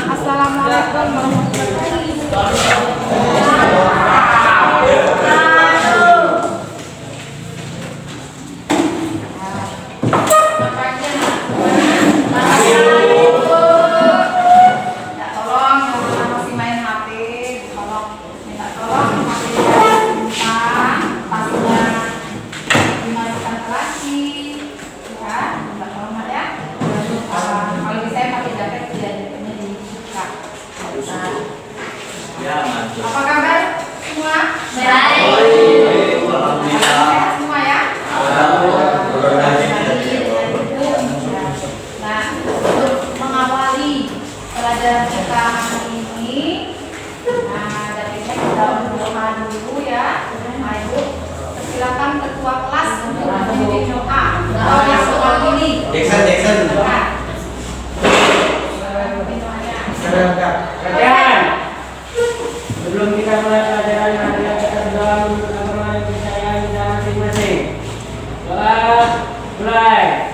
Assalamualaikum warahmatullahi wabarakatuh. Apa kabar semua? Baik. Alhamdulillah. Semua ya? Nah, untuk mengawali pelajaran kita hari ini, dari kita berdoa dulu ya. Ayo, silakan ketua kelas untuk memimpin doa. Doa soal ini. Jackson. Sebelum kita mulai pelajaran, marilah kita berdoa untuk teman-teman yang disayangi kita masing-masing. Doa mulai.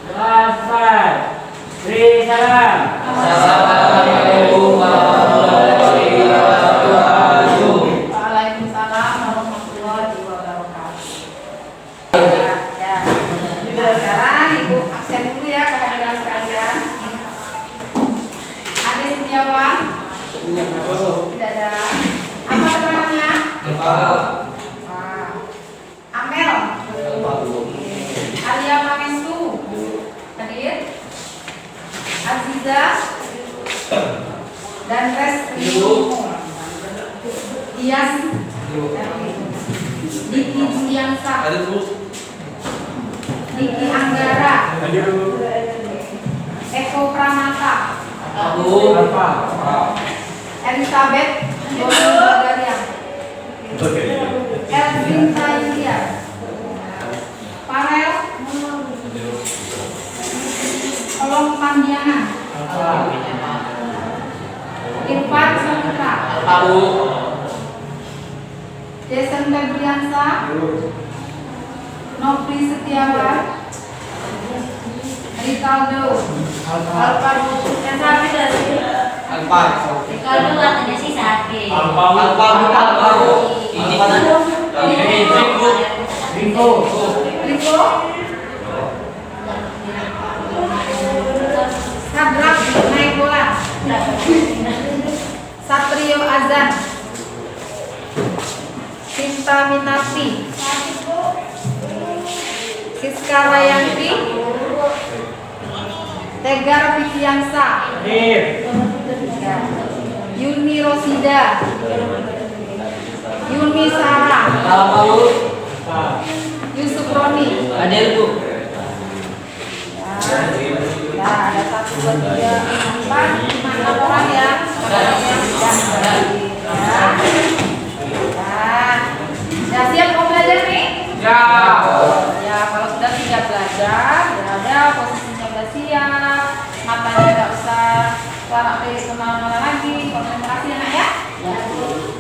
Doa selesai. Beri salam. Assalamualaikum warahmatullahi wabarakatuh. Waalaikumsalam warahmatullahi wabarakatuh. Sekarang Ibu absen dulu ya kehadiran sekalian. Ada Setiawan? Tidak ada. Apa namanya? Amel. Alia Pangestu. Hadir. Aziza dan Resti. Dias. Diki Juliansa. Diki Anggara. Eko Pranata. Elizabeth Bagaria. Elvin Taintia. Farel Kolong Pandiana. Irfan Saputra. Jason Febriansa. Nopri Setiawan. Ricardo Alvaro. Yang sakit dari Ricardo katanya sih sakit. Rico Sadrak naik bola. Satrio Azan. Sinta Minarti. Siska Rayanti. Tegar Fikiansa. Yuni Rosida. Yuni Sarah. Yusuf Roni. Ya, ada 1, 2, 3, 4, 5 orang ya. Ya, siap mau belajar nih? Ya. Ya, kalau sudah siap belajar, berada posisinya sudah siap, matanya nggak usah kemana-mana lagi, konsentrasi anak ya.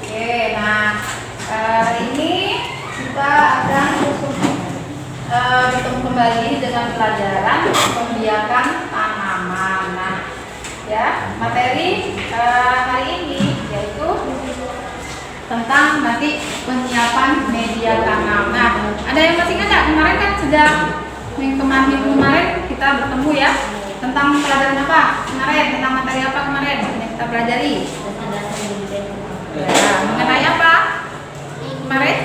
Oke, nah hari ini kita akan bertemu kembali dengan pelajaran pembiakan tanaman. Nah, ya materi hari ini yaitu tentang nanti penyiapan media tanam. Nah, ada yang masih ingat nggak kemarin kan sudah minggu kemarin kita bertemu ya tentang pelajaran apa kemarin, tentang materi apa kemarin yang kita pelajari? Ya, mengenai apa kemarin?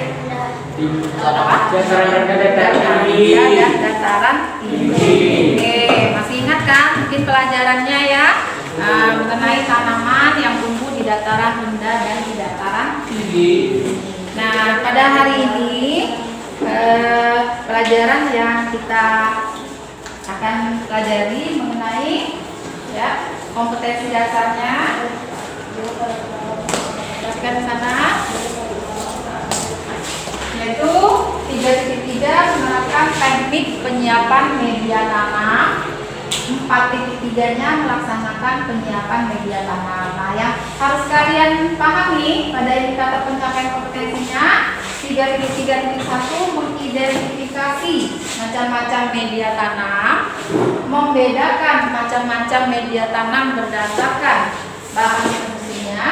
Dataran tinggi. Ya, dataran tinggi. Oke, masih ingat kan mungkin pelajarannya ya mengenai tanaman yang tumbuh di dataran rendah dan di dataran tinggi. Nah, pada hari ini pelajaran yang kita akan pelajari mengenai ya kompetensi dasarnya. Perhatikan di sana. Yaitu 3.3 menerapkan teknik penyiapan media tanam. 4.3-nya melaksanakan penyiapan media tanam. Nah, yang harus kalian pahami pada indikator pencapaian kompetensinya 3.3.1 mengidentifikasi macam-macam media tanam, membedakan macam-macam media tanam berdasarkan bahan produksinya,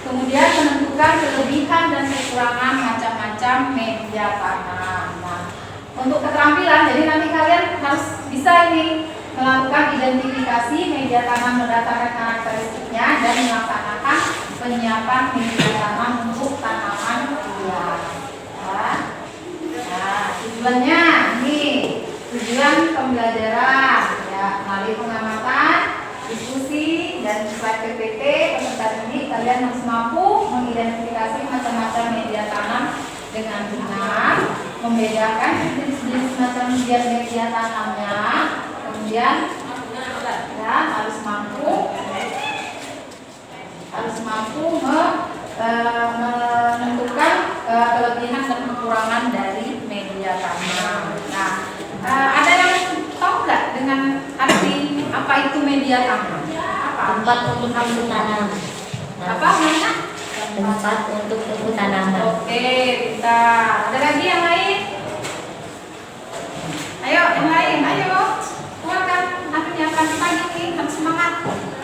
kemudian menentukan kelebihan dan kekurangan macam-macam media tanam. Nah, untuk keterampilan, jadi nanti kalian harus bisa ini melakukan identifikasi media tanam berdasarkan karakteristiknya dan melaksanakan penyiapan media tanam untuk tanaman buah. Nah, tujuannya ini tujuan pembelajaran ya, melalui pengamatan, diskusi dan slide PPT peserta ini kalian harus mampu mengidentifikasi macam-macam media tanam dengan benar, membedakan jenis-jenis macam media tanamnya, kemudian ya harus mampu menentukan kelebihan dan kekurangan dari media tanam. Nah, ada yang tahu nggak dengan arti apa itu media tanam? Apa? Tempat untuk tumbuh tanam. Apa namanya? Tempat untuk tumbuh tanaman. Oke, kita ada lagi yang lain? Ayo, yang lain, ayo keluarkan nantinya pagi pagi ini harus semangat.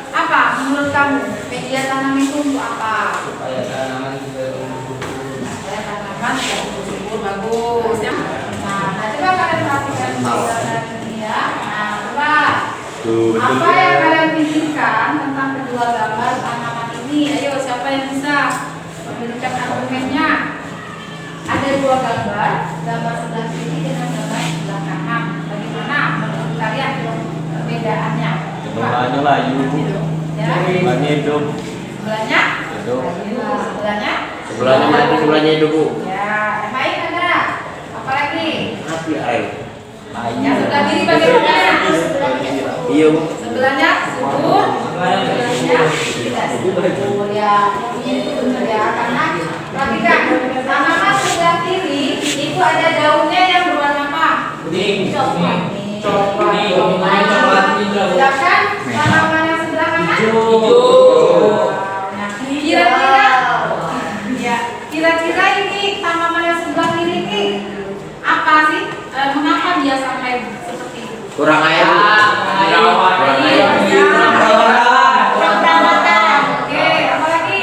Apa menurut kamu media tanam itu untuk apa? Supaya tanaman juga tumbuh. Supaya tanaman subur bagus ya. Nah, coba kalian perhatikan ini ya. Nah, coba apa yang kalian pikirkan tentang kedua gambar tanaman ini? Ayo, siapa yang bisa memberikan argumennya? Ada dua gambar, gambar sebelah kiri dengan gambar sebelah kanan. Bagaimana menurut kalian perbedaannya? Sebelahnya layu, Ya. sebelahnya hidup, Sebelahnya? hidup, Sebelahnya? sebelahnya mati, sebelahnya hidup bu. Ya, yang lain ada. Apa lagi? Api air. Yang sebelah kiri bagaimana? Iya bu. Sebelahnya subur, sebelahnya tidak subur ya. Itu benar ya, karena perhatikan tanaman sebelah kiri itu ada daunnya yang berwarna apa? Kuning. Coklat. Coklat. Sedangkan tanaman yang sebelah kanan Hijau. Nah, kira-kira ini tanaman yang sebelah kiri ini apa sih? Mengapa dia sampai seperti itu? Kurang air bu. Kurang air. Kurang perawatan. Oke, apa lagi?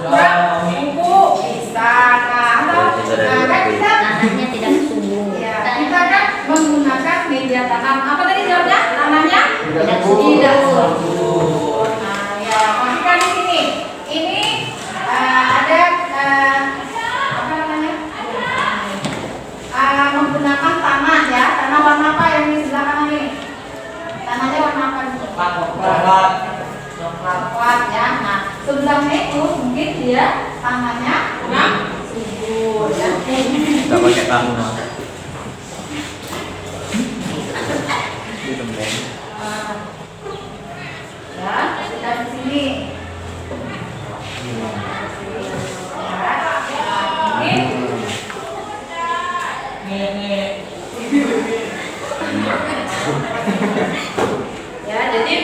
Kurang pupuk. Bisa. Nah, kan kita Tanahnya tidak subur. ya, kita kan menggunakan media tanam. Apa tadi jawabnya? Tanahnya Tidak subur. tidak subur. Nah, ya, perhatikan di sini. Ini ada apa namanya? Menggunakan tanah ya. Tanah warna apa yang di sebelah kanan ini? Tanahnya warna apa? Coklat ya. Nah, sebelahnya itu mungkin dia tanahnya kurang subur ya. Kita pakai tahu mas. Ya, kita di sini. Ya, jadi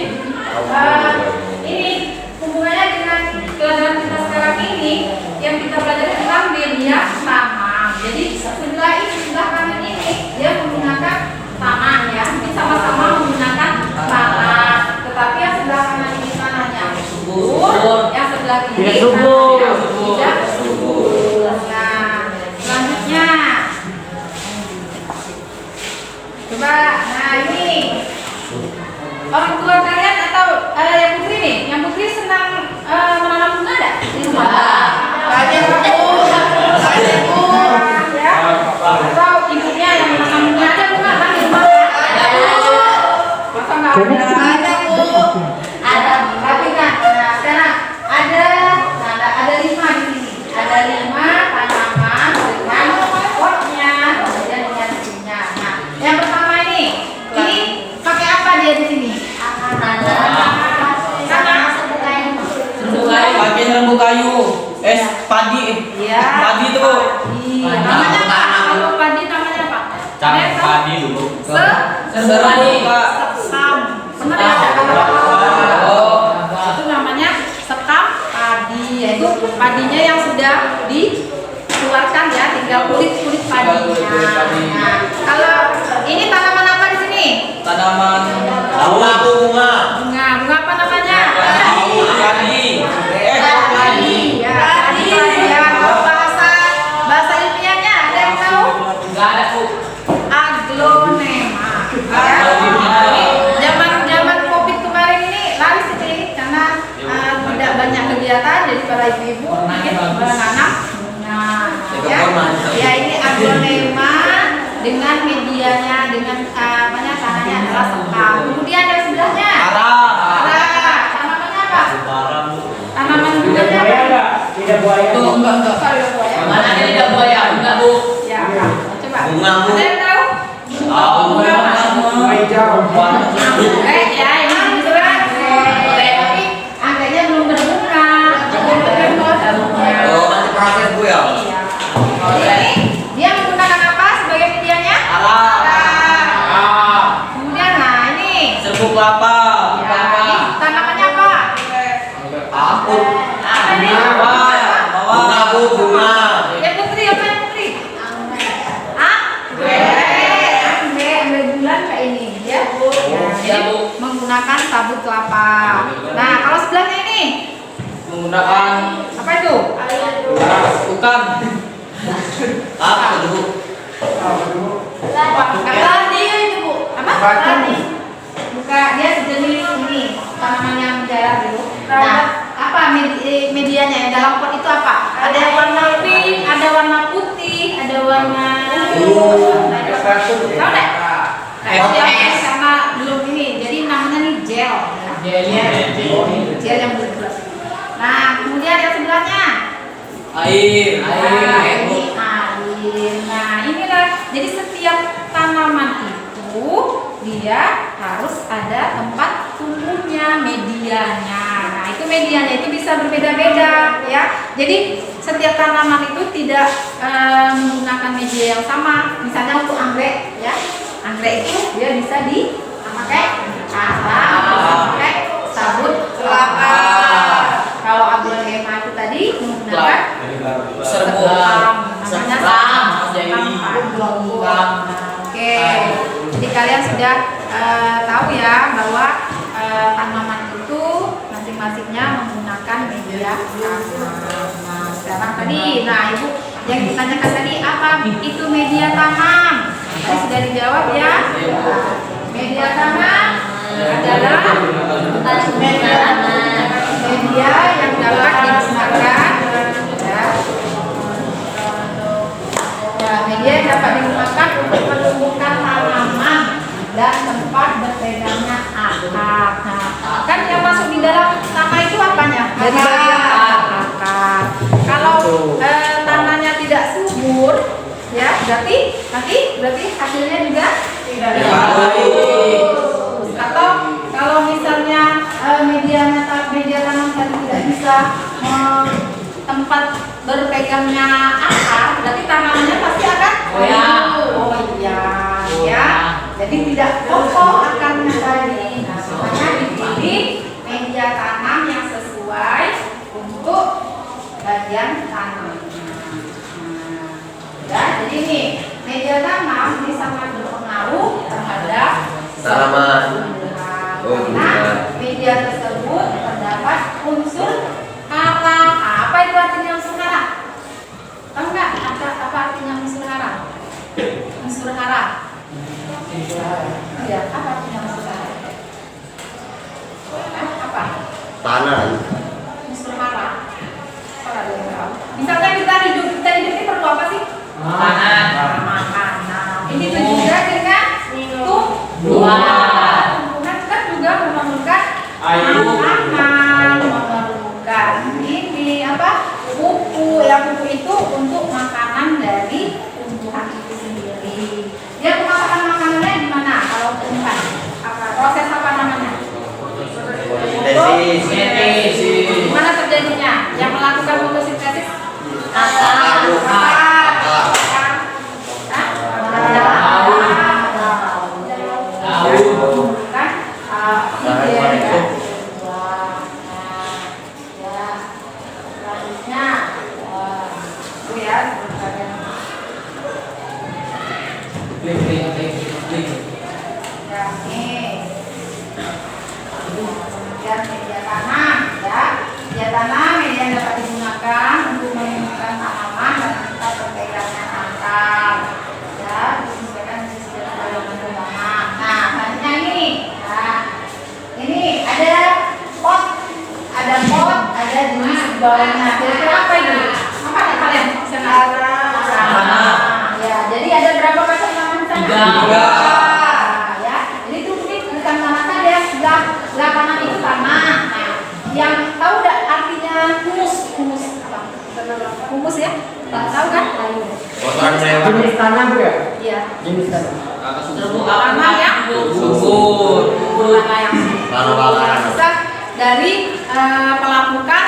ini hubungannya dengan pelajaran kita sekarang ini yang kita pelajari tentang media tanam. Jadi sebelah ini, sebelah kanan ini dia menggunakan tanah ya, mungkin sama-sama menggunakan tanah. Tetapi yang sebelah kanan ini tanahnya subur, yang sebelah kiri Tidak subur. tanahnya tidak subur. Nah, selanjutnya coba, nah ini orang tua kalian atau yang Putri nih, yang Putri senang menanam bunga enggak di rumah? Banyak bu, ya. Atau ibunya yang menanam bunga, ada bunga kan di rumah? Masa nggak ada? Ada bu, ada. Tapi kan, nah sekarang ada 5 di sini, ada 5 tanaman dengan potnya, kemudian dengan ininya. Nah, yang pertama ini pakai apa dia di sini? Pakai lembu kayu. Padi. Iya. Padi itu bu. Namanya apa? Kalau padi namanya apa? Padi dulu. Serani kak. Sekam. Benar ya? Oh. Itu namanya sekam padi. Yaitu padinya yang sudah dikeluarkan tinggal kulit padinya. Nah, kalau ini tanaman apa di sini? Tanaman Bunga. Bunga apa namanya? padi. Padi. Ya, kalau bahasa ilmiahnya ada yang tahu? Enggak ada, Bu. Aglonema. Zaman Covid kemarin ini laris ini karena tidak banyak kegiatan, jadi para ibu-ibu mungkin menanam bunga. Ya ini aglonema dengan medianya, dengan tanahnya adalah sekam. Kemudian ada sebelahnya. Ara. Tanamannya apa? Tanaman bunganya Buaya apa? enggak? Tidak buaya. Enggak. Kalau buaya. Mana ada lidah buaya? Enggak, Bu. Ya. Coba. Bunga, Bu. Ada yang tahu? Bunga apa? Bunga hijau. Ya ini bisa. Tapi angganya belum berbunga. Oh, nanti proses, Bu ya. Iya. Jadi dia menggunakan apa sebagai medianya? Ara. Kemudian nah ini. Serbuk kelapa. Ya, ini tanamannya apa? Aku. Apa ini? Bunga, Bu, bunga. Ya putri apa yang putri? Anggrek bulan kayak ini ya. Iya, Bu. Menggunakan sabut kelapa. Nah kalau sebelahnya ini Menggunakan apa itu? bukan. Apa itu, Bu? Tadi itu bu. Apa? Tadi. Bukan dia sejenis ini tanaman yang menjalar dulu. Nah apa medianya yang dalam pot itu apa? Ada yang warna pink, ada warna putih, ada warna tahu deh? Karena belum ini, jadi namanya nih gel. Gel yang bulat. Nah, kemudian yang sebelahnya Air. ini air. Nah, inilah jadi setiap tanaman itu dia harus ada tempat tumbuhnya, medianya. Nah, itu medianya itu bisa berbeda-beda ya. Jadi setiap tanaman itu tidak menggunakan media yang sama. Misalnya untuk anggrek ya. Anggrek itu dia bisa dipakai pakai sabut kelapa. Kalau aglonema itu tadi menggunakan Serbuk. namanya Serbuk. Oke, jadi kalian sudah tahu ya bahwa tanaman itu masing-masingnya menggunakan media tanam. Nah, sekarang tadi, nah ibu yang ditanyakan tadi apa itu media tanam? Tadi sudah dijawab ya. Media tanam adalah media yang dapat digunakan media yang dapat digunakan untuk menumbuhkan tanaman dan tempat berpegangnya akar. Nah, kan yang masuk di dalam tanah itu apanya? Dari bagian akar. Kalau tanahnya tidak subur, ya berarti hasilnya juga tidak bagus. Atau kalau misalnya media tanam tadi tidak bisa tempat berpegangnya akar, berarti tanamannya pasti akan goyang. Ya. Jadi tidak kokoh akarnya tadi. Nah, makanya dipilih media tanam yang sesuai untuk bagian tanamnya. Ya, jadi ini media tanam ini sangat berpengaruh terhadap Tanaman. karena media tersebut terdapat unsur hara. Apa itu artinya unsur hara? Tahu nggak? Apa artinya unsur hara? Unsur hara. Ya, apa artinya unsur hara? Apa? Tanah. Unsur hara. Apa ada yang tahu? Misalnya kita hidup ini perlu apa sih? Makanan. Ini juga dengan tumbuhan. Tumbuhan kan juga memerlukan makanan, memerlukan ini apa? Pupuk. Ya pupuk itu untuk makanan dari tumbuhan itu sendiri. Dia pemasakan makanannya di mana? Kalau tumbuhan, proses apa namanya? Sintesis. Ya, nih. Kemudian media tanam, ya. Media tanam yang dapat digunakan untuk menumbuhkan tanaman dan kita perbaikannya akar, ya. Disesuaikan dengan tanaman. Nah, selanjutnya ini. Nah, ini ada pot, ada jenis bawahnya. Kira-kira apa ini? Apa nih kalian? Ya, jadi ada berapa macam tanaman di sana? 3. Ya, jadi itu mungkin bukan tanah saja, sebelah kanan itu tanah. Nah, yang tahu nggak artinya humus? Humus apa? Humus ya? Tahu kan? Kotoran hewan. Jenis tanah Bu ya? Iya. Jenis tanah. Tanah yang Subur. tanah yang Tanah bakaran. bisa dari pelapukan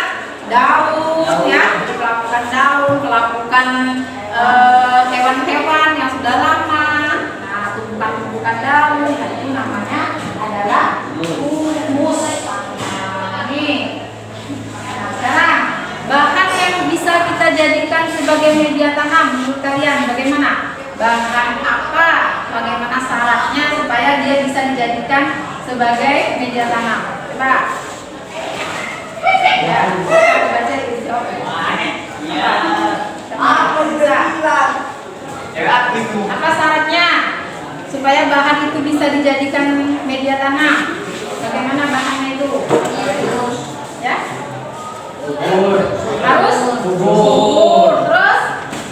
daun, ya, pelapukan daun, pelapukan hewan-hewan yang sudah lama. Nah, tumbukan daun, nah, itu namanya adalah humus. Nah, ini. Nah, sekarang bahan yang bisa kita jadikan sebagai media tanam menurut kalian bagaimana? Bahan apa? Bagaimana syaratnya supaya dia bisa dijadikan sebagai media tanam? Coba. Ya, kita baca itu jawab. Apa syaratnya supaya bahan itu bisa dijadikan media tanam? Bagaimana bahannya itu? Ya? Harus subur. Terus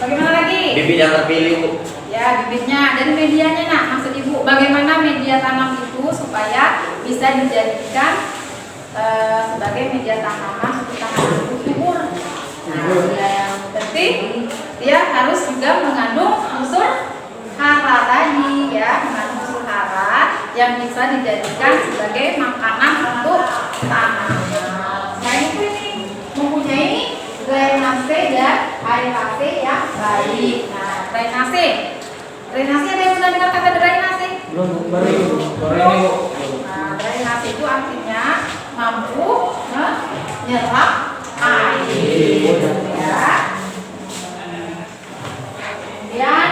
bagaimana lagi? Bibit yang terpilih Bu. Ya, bibitnya dan medianya. Nah, maksud Ibu bagaimana media tanam itu supaya bisa dijadikan sebagai media tanaman untuk tanaman itu subur. Nah, yang penting dia harus juga mengandung unsur hara tadi, ya, mengandung unsur hara yang bisa dijadikan sebagai makanan untuk tanaman. Selain itu ini mempunyai drainase dan aerasi yang baik. Nah, drainase ada yang sudah dengar kata drainase? Belum, baru ini Bu. Nah, drainase itu artinya mampu menyerap air, ya. Kemudian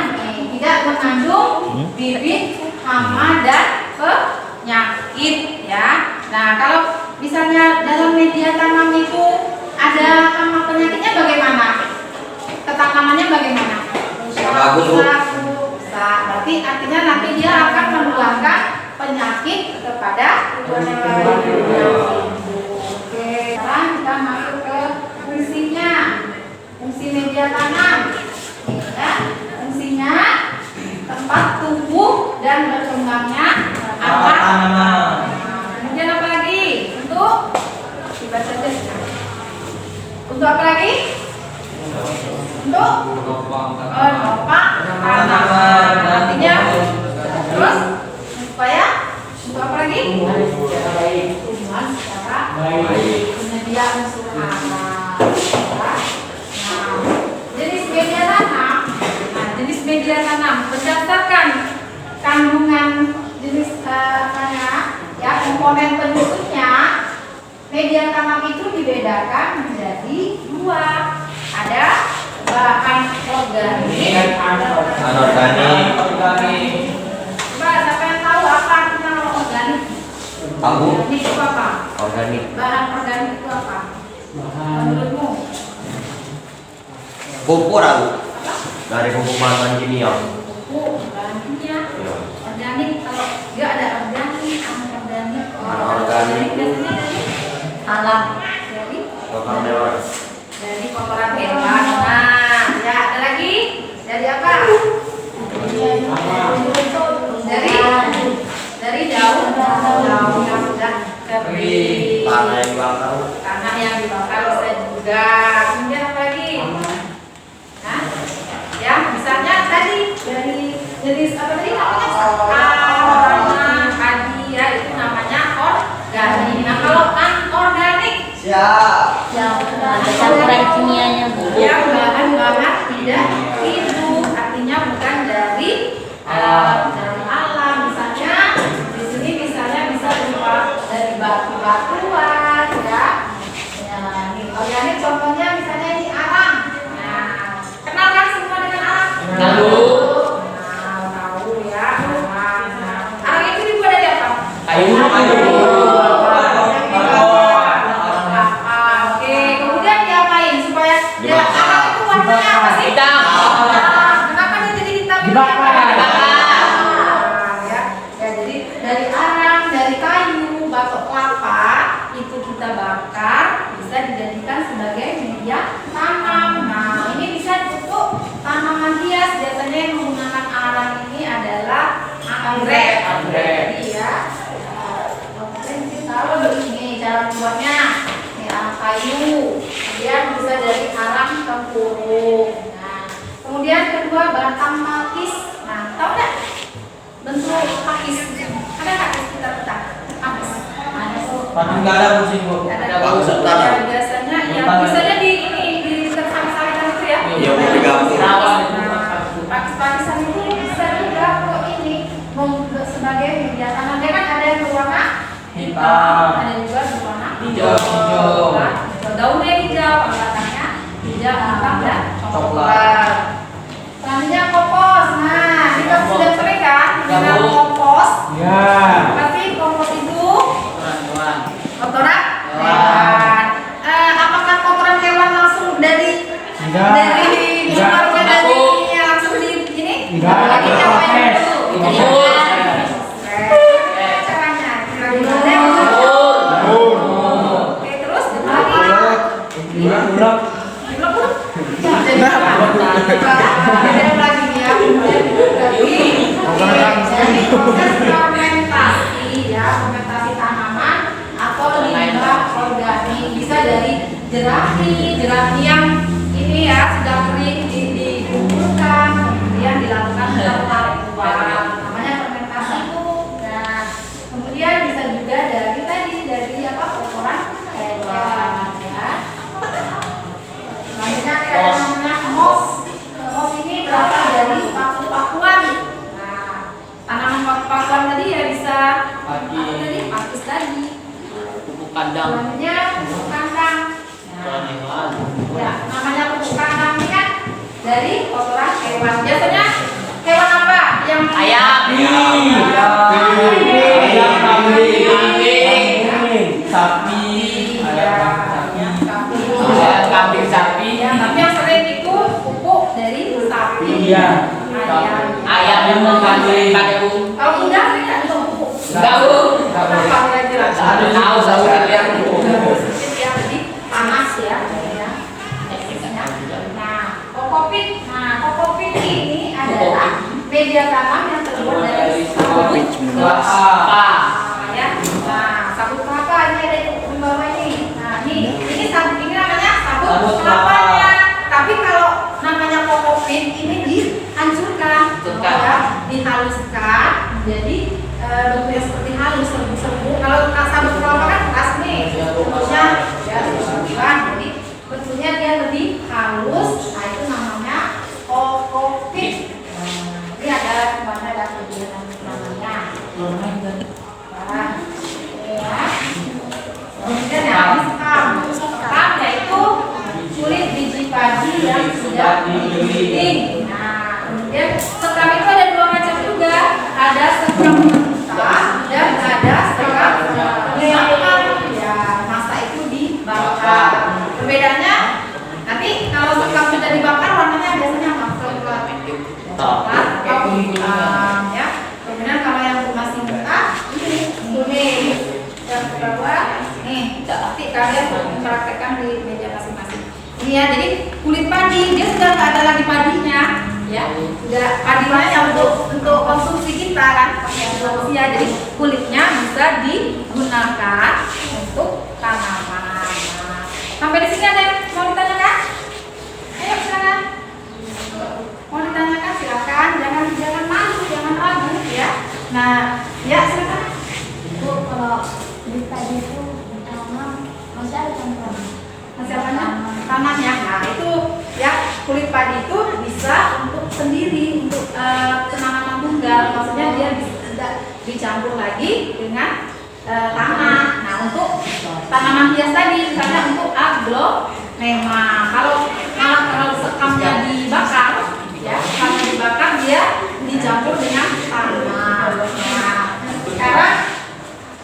tidak mengandung bibit hama dan penyakit, ya. Nah, kalau misalnya dalam media tanam itu ada hama penyakitnya bagaimana? Ketanamannya bagaimana? Bagus, Bu. Bisa. Berarti artinya nanti dia akan menularkan penyakit kepada Oke, sekarang kita masuk ke fungsinya. Fungsi media tanam, ya. Fungsinya tempat tumbuh dan berkembangnya akar tanaman. Kemudian apa lagi? Untuk dibaca saja. Untuk apa lagi? Untuk menopang tanaman. Artinya terus supaya untuk apa lagi? Tumbuhan secara baik. Penyedia unsur hara. Nah, jenis media tanam. Nah, jenis media tanam berdasarkan kandungan jenis ya komponen penduduknya. Media tanam itu dibedakan menjadi 2. Ada bahan organik, Anorganik. Coba siapa yang tahu apa artinya organik? Tahu. Organik itu apa? Organik. Bahan organik itu apa? Menurutmu? Pupuk aku. Dari pupuk bahan kimia. Pupuk, bahan kimia. Ya. Organik, kalau dia ada organik, anorganik. Anorganik. Biasanya dari Alam. Kotoran hewan. dari kotoran hewan. Nah, ya ada lagi dari apa? Dari daun yang sudah kering. Tanah yang dibakar. Tanah yang dibakar bisa juga. Kemudian apa lagi? Nah, ya misalnya tadi dari jenis apa tadi namanya? Tanah, padi, ya itu namanya organik. Nah kalau anorganik, Siap. Yang ada campuran kimianya Bu. ya bahan-bahan tidak hidup, artinya bukan dari alam. Misalnya di sini misalnya bisa berupa dari batu-batuan, ya. Nah, ini organik contohnya misalnya ini arang. Nah, kenal kan semua dengan arang? Tahu. Nah, tahu ya. Oke, kemudian diapain supaya ya arang itu warnanya apa sih? Hitam. Kenapa dia jadi hitam? Dibakar. Ya, jadi dari arang, dari kayu, batok kelapa itu kita bakar bisa dijadikan sebagai media tanam. Nah, ini bisa untuk tanaman hias. Biasanya yang menggunakan arang ini adalah anggrek. Iya. Kalau begini cara membuatnya, ini arang kayu, kemudian bisa dari arang tempurung. Nah, kemudian kedua batang pakis. Nah, tahu nggak bentuk pakis? Ada nggak kita petak pakis? Ada tuh. Patung garam musim Bu. Ada Pakis tuh. tanam. Ya, biasanya yang biasanya di ini di tersangka-sangka itu ya. Iya, mau digabung. Pakis-pakisan itu bisa juga kok ini sebagai media tanam. Dia kan ada yang berwarna Hitam. ada juga berwarna Hijau. daunnya hijau, batangnya hijau, hitam dan Coklat. coklat. Selanjutnya kompos. Nah, kita sudah sering kan dengan Gabung. kompos. Ya. Pasti kompos itu Tuan. kotoran Hewan. hewan. Apakah kotoran hewan langsung dari Enggak. dari Enggak. luarnya dari ininya langsung di ini? Enggak. Lagi diapain Proses. dulu? Proses. Caranya gimana? Oke, terus lagi. Ulek. Ada lagi ya. Jadi proses fermentasi ya, fermentasi tanaman atau limbah organik bisa dari jerami yang ini ya sudah kering dikumpulkan kemudian dilakukan pembekuan namanya fermentasi Bu. Nah, kemudian bisa juga dari apa kotoran hewan ya. Selanjutnya ada namanya mos. Mos ini berasal dari paku-pakuan. Nah, tanaman paku-pakuan tadi ya bisa Padi. apa tadi? Pakis tadi. Pupuk kandang. Namanya pupuk kandang. Kotoran hewan. Ya, namanya pupuk kandang ini kan dari kotoran hewan. Biasanya hewan apa yang Ayam. Ayam, kambing, sapi, Iya, ayam, sapi, sapi. kambing, sapi. Ya, tapi yang sering itu pupuk dari sapi. Iya. Ayam. Ayam yang mengandung pakai Bu. Kalau kuda sering nggak untuk pupuk? Enggak Bu. Kenapa kira-kira? Tahu kalian Bu. Ya, jadi panas ya. Nah, kokopit. Nah, kokopit ini adalah media tanam yang terbuat dari sabut kelapa. Ya. Nah, sabut kelapa ini ada di bawah ini. Nah, ini sabut ini namanya sabut Sabut kelapanya. Tapi kalau namanya kokopit ini dihancurkan, ya, dihaluskan. Jadi bentuknya seperti halus, serbu-serbu. Kalau sabut kelapa kan keras nih, bentuknya ya serbu-serbuan. Jadi bentuknya dia lebih halus. Nah, itu namanya kokopit. Ini ada mana ada kegiatan namanya. Nah, ya. Kemudian yang sekam. Sekam yaitu kulit biji padi yang sudah digiling. Nah, kemudian sekam itu ada dua macam juga. Ada sekam mentah dan ada sekam dibakar. Ya, masa itu dibakar. Perbedaannya nanti kalau sekam sudah dibakar warnanya biasanya apa? Coklat atau hitam ya. Kemudian kalau yang masih mentah ini kuning. Yang kedua nih, nanti kalian mempraktekkan di meja masing-masing. Ini ya, jadi kulit padi dia sudah nggak ada lagi padinya, ya. Sudah padinya yang untuk konsumsi kita kan, pakai manusia. Jadi kulitnya bisa digunakan untuk tanaman. Nah, sampai di sini ada yang mau ditanyakan? Ayo silakan. Mau ditanyakan silakan, jangan malu, jangan ragu ya. Nah, ya silakan. Bu, kalau di tadi itu tanam masih ada tanam. Masih apa tanam ya. Nah, itu ya kulit padi itu bisa untuk sendiri untuk penanaman tunggal. Maksudnya dia tidak dicampur lagi dengan tanah. Nah, untuk tanaman hias tadi misalnya untuk aglonema. Kalau sekamnya dibakar ya, kalau dibakar dia dicampur dengan tanah. Nah, sekarang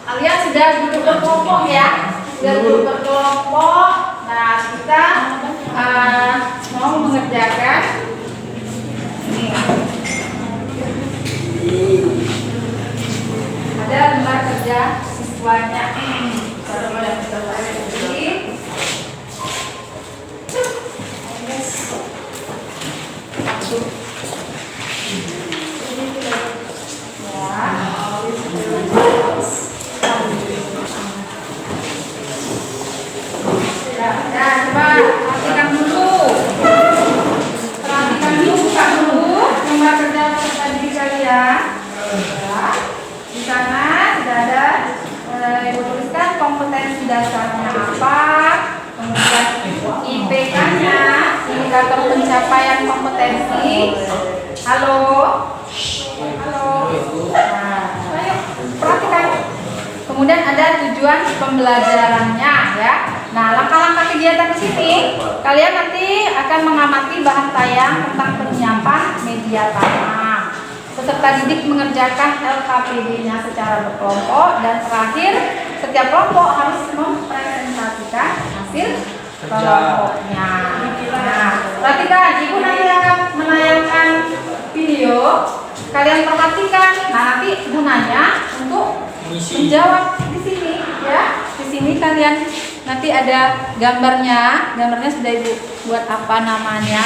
kalian sudah duduk berkelompok ya. Sudah duduk berkelompok. Nah, kita mau mengerjakan ini. Ada lembar kerja siswanya. Ya, coba perhatikan dulu. Buka dulu lembar kerja tadi kalian. Ya. Di sana sudah ada Ibu tuliskan kompetensi dasarnya apa, kemudian IPK-nya, indikator pencapaian kompetensi. Halo. Nah, ayo perhatikan. Kemudian ada tujuan pembelajarannya ya. Nah, langkah-langkah kegiatan di sini, kalian nanti akan mengamati bahan tayang tentang penyiapan media tanam. Peserta didik mengerjakan LKPD-nya secara berkelompok, dan terakhir setiap kelompok harus mempresentasikan hasil kelompoknya. Nah, perhatikan, Ibu nanti akan menayangkan video. Kalian perhatikan. Nah, nanti gunanya untuk menjawab di sini ya. Di sini kalian nanti ada gambarnya. Gambarnya sudah Ibu buat apa namanya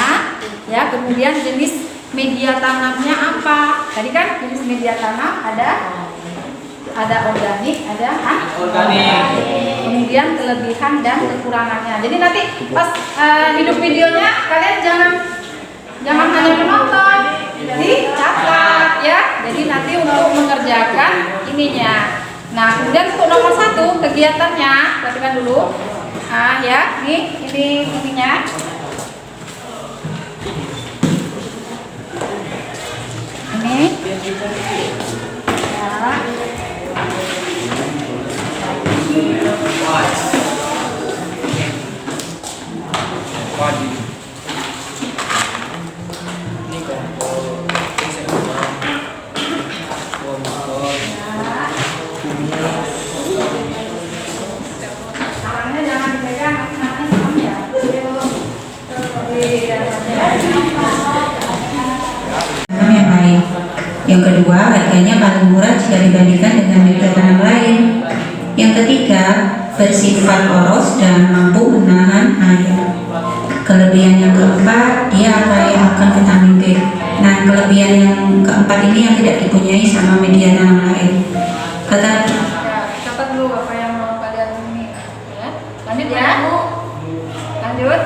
ya. Kemudian jenis media tanamnya apa? Tadi kan jenis media tanam ada organik, ada Organik. Kemudian kelebihan dan kekurangannya. Jadi nanti pas hidup videonya kalian jangan hanya menonton, jadi catat ya. Jadi nanti untuk mengerjakan ininya. Nah, kemudian untuk nomor 1 kegiatannya, perhatikan dulu. Ah ya, ini ininya. Ini. Tangannya jangan dipegang, nanti serem ya. Yang baik. Yang kedua, harganya paling murah jika dibandingkan dengan media tanam lain. Yang ketiga, bersifat poros dan mampu menahan air. Kelebihan yang keempat, dia kaya akan vitamin B. Nah, kelebihan yang keempat ini yang tidak dipunyai sama media tanam lain. Catat dulu apa yang mau kalian ini ya. Lanjut ya. Lanjut.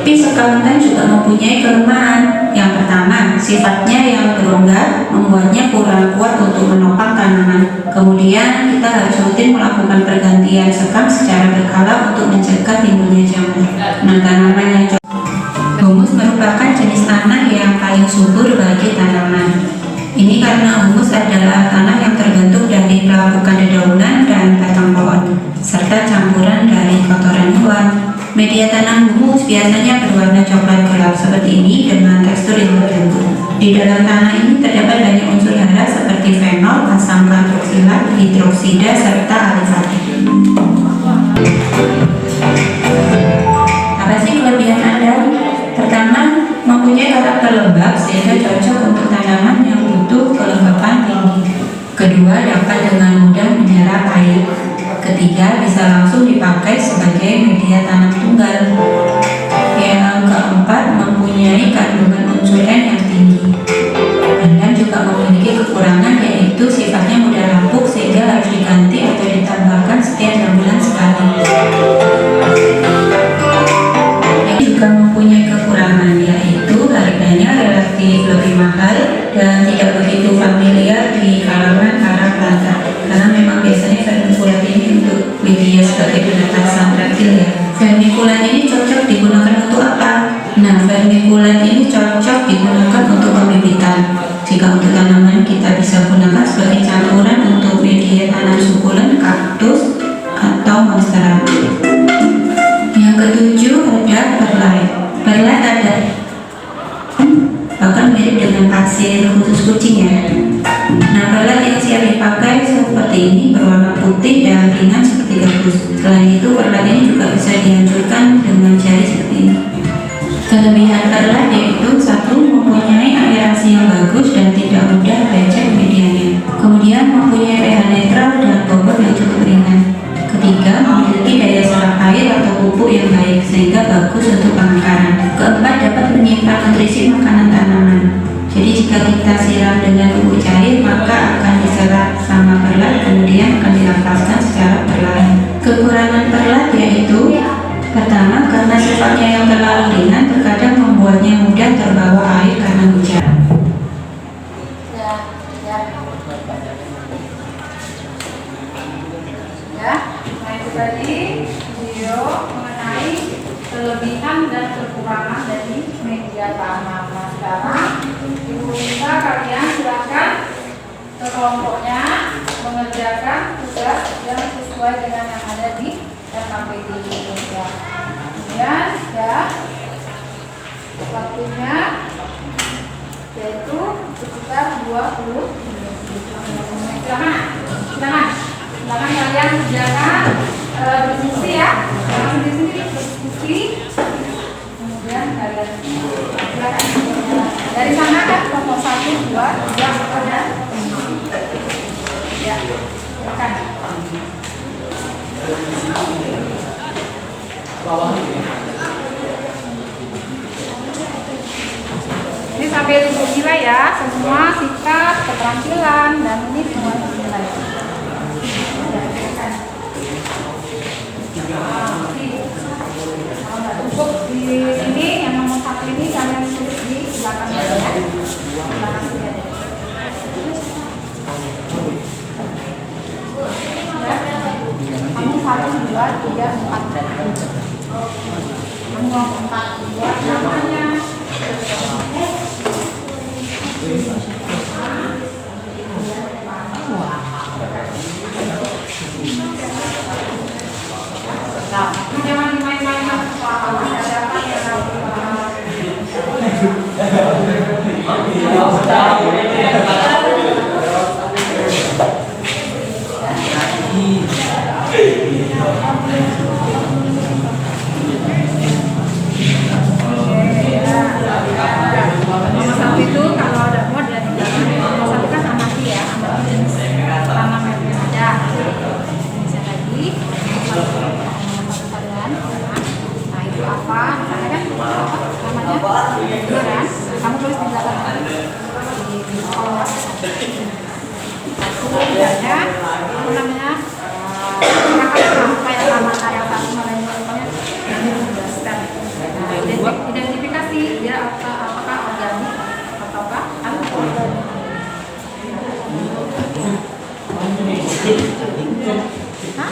Tapi sekauntan juga mempunyai kelemahan. Yang pertama, sifatnya yang berongga membuatnya kurang kuat untuk menopang tanaman. Kemudian kita harus rutin melakukan pergantian sekam secara berkala untuk mencegah timbulnya jamur. Nah, tanaman yang humus merupakan jenis tanah yang paling subur bagi tanaman. Ini karena humus adalah tanah yang terbentuk dari pelapukan dedaunan dan batang pohon, serta campuran dari kotoran hewan. Media tanam humus biasanya berwarna coklat gelap seperti ini dengan tekstur yang berlembut. Di dalam tanah ini terdapat banyak unsur hara seperti fenol, asam karboksilat, hidroksida, serta alifatik. Apa sih kelebihan Anda? Pertama, mempunyai karakter lembab sehingga cocok untuk tanaman yang butuh kelembapan tinggi. Kedua, dapat dengan mudah menyerap air. Ketiga, bisa langsung dipakai sebagai media tanam tunggal. Yang keempat, mempunyai kandungan unsur N yang tinggi. Dan juga memiliki kekurangan, yaitu sifatnya mudah lapuk sehingga harus diganti atau ditambahkan setiap 6 bulan sekali. Yang juga mempunyai kekurangan, yaitu harganya relatif lebih mahal dan tidak begitu familiar di kalangan para pelanggan. Karena memang biasanya vermikulat ini untuk media sebagai penetasan reptil ya. Vermikulat ini cocok digunakan untuk apa? Nah, vermikulat ini cocok digunakan untuk pembibitan. Jika untuk tanaman kita bisa gunakan sebagai campuran untuk media tanam sukulen, kaktus, atau monstera. Yang ketujuh ada perlite. Perlite ada bahkan mirip dengan pasir khusus kucing ya. Nah, seperti ini berwarna putih dan ringan seperti gabus. Selain itu, perlat ini juga bisa dihancurkan dengan jari seperti ini. Kelebihan perlat yaitu satu, mempunyai aerasi yang bagus dan tidak mudah lecet medianya. Kemudian mempunyai pH netral dan bobot yang cukup ringan. Ketiga, memiliki daya serap air atau pupuk yang baik sehingga bagus untuk pemekaran. Keempat, dapat menyimpan nutrisi makanan tanaman. Jadi jika kita siram dengan pupuk cair maka akan diserap sama perlat, kemudian akan dilepaskan secara perlahan. Kekurangan perlat yaitu pertama, karena sifatnya yang terlalu ringan terkadang membuatnya mudah terbawa air karena hujan. Nah itu tadi video mengenai kelebihan dan kekurangan dari media tanam. Nah sekarang Ibu minta kalian silakan ke kelompoknya mengerjakan tugas yang sesuai dengan yang ada di RKPD Indonesia. Kemudian ya waktunya yaitu sekitar 20 menit. Silakan kalian kerjakan berdiskusi ya, jangan sendiri berdiskusi. Kemudian kalian silakan dari sana kan kelompok 1, 2, 3, dan 5. Ya, silakan. Ini sampai untuk nilai ya, semua sikap, keterampilan, dan ini semua nilai. Untuk di sini yang nomor 1 ini kalian tulis di belakang ya. Belakang sini aja. Kamu 1, 2, 3, 4. Kamu mau 4, 2 namanya. Nah, jangan main-main sama siapa yang nomor 1 itu kalau ada mod dari nomor 1 kan amati ya, amati jenis tanam yang ada. Bisa lagi kalian. Nah itu apa? Misalnya kan namanya kan? Kamu tulis di belakang di sekolah. Misalnya apa namanya? Kayak taman area 1 namanya step. Identifikasi dia apakah organik ataukah anorganik. Hah?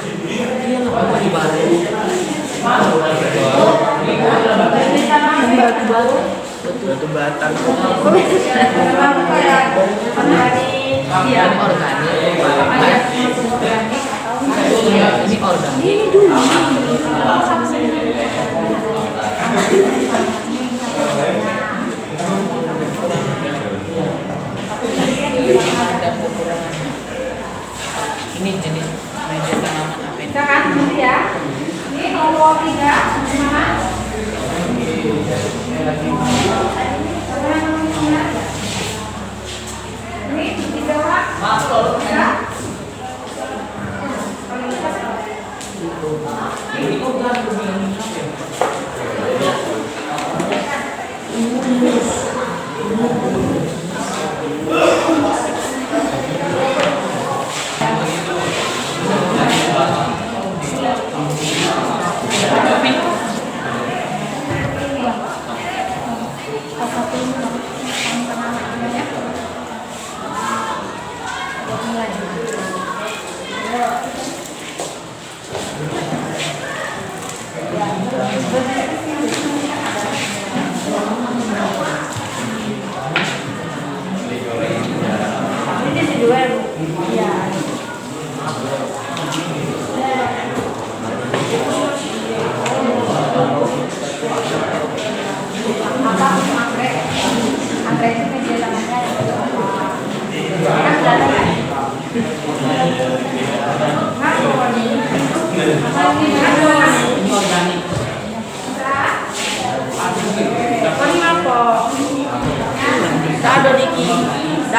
Batu bata. Iya, organik. Ini organik. Ini dulu. Ini jenis media tanaman apa ini? Kita kan nanti ya. Ini nomor 3 gimana? Ini di bawah. Ya.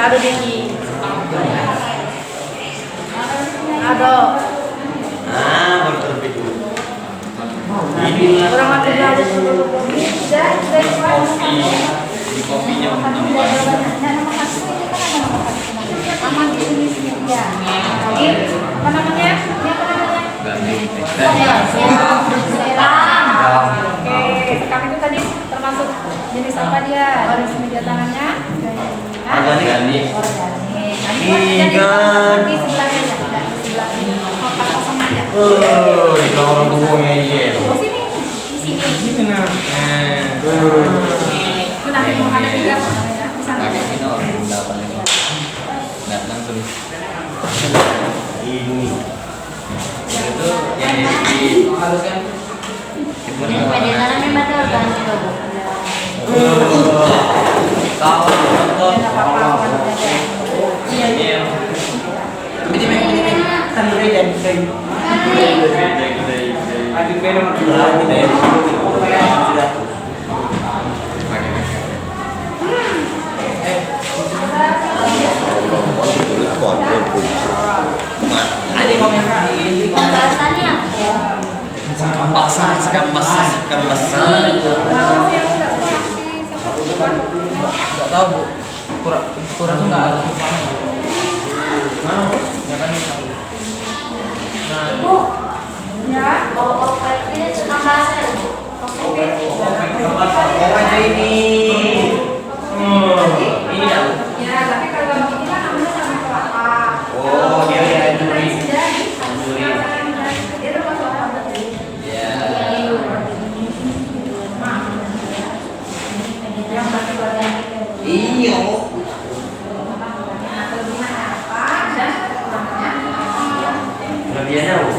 ada di ada Baru terbit. orang mati ada sebelum kopi Kopinya aman di sini ya. Apa namanya? Ini apa namanya? Oke, sekarang itu tadi termasuk jenis apa dia? Jenis media tanamnya? Organik. Organik. Ikan. Di sebelahnya ya, tidak di sebelah ini. Kotak kosong aja. Di orang tuanya iya. Oh sini, di sini. Ini nah. Itu nanti mau ada tiga namanya. Bisa pakai nggak? ini orang dapat ini. Nggak langsung Ini. itu yang di haluskan. Ini media tanamnya berarti organik juga, Bu. Kalau nonton Nggak apa-apa, aman aja. iya. Santri dan kayu. Adik belum lagi deh. Adik mau ini. Pembahasannya Basah, sekarang basah. Mau yang udah pasti Nggak tahu bu. Kurang tuh nggak ada. Mana? Ya kan Bu, ya, kalau ini pembahasannya, Bu. Aja ini. ini ya. ya, tapi kalau begini kan namanya sama kelapa. Oh, dia itu. Dia tuh masuk apa? Ya. Yang masih organik. Iya. Kelebihannya apa?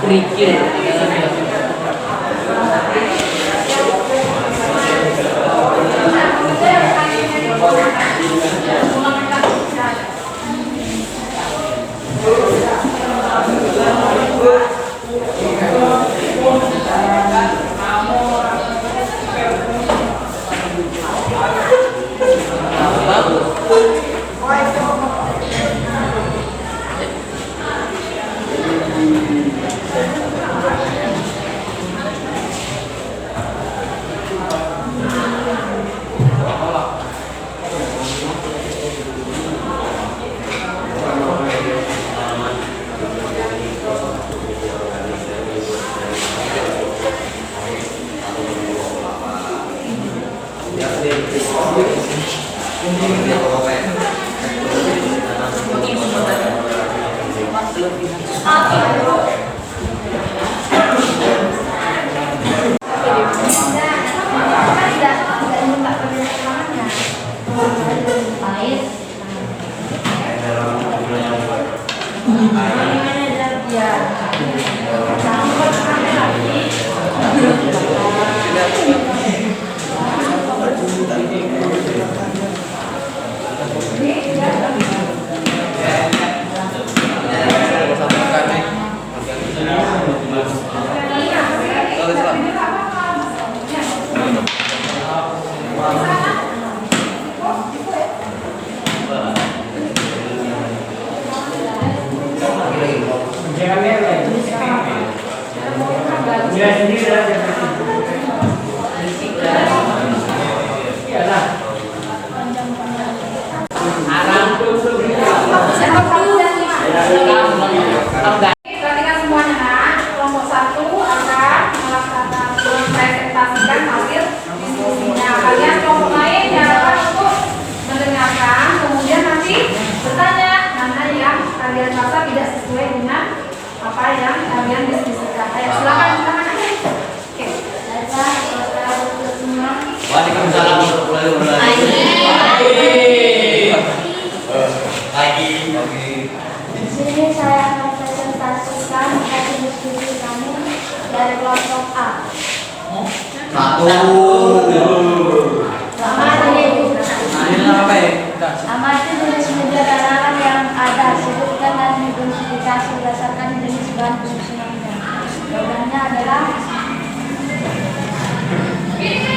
Kerikil. Jangan merah. Ya sendiri lah. Iyalah. Aram tuh. Perhatikan semuanya nak. Kelompok 1 akan presentasikan hasil diskusinya. Kalian kelompok lain diharapkan untuk mendengarkan, kemudian nanti bertanya mana yang kalian rasa tidak sesuai dengan apa yang kalian diskusikan. Ayo silakan silakan. Oke. Waalaikumsalam warahmatullahi wabarakatuh. Pagi. Di sini saya akan presentasikan hasil diskusi kami dari kelompok A. Amati jenis media tanaman yang ada, sebutkan dan identifikasi berdasarkan jenis bahan fungsionalnya. Organnya adalah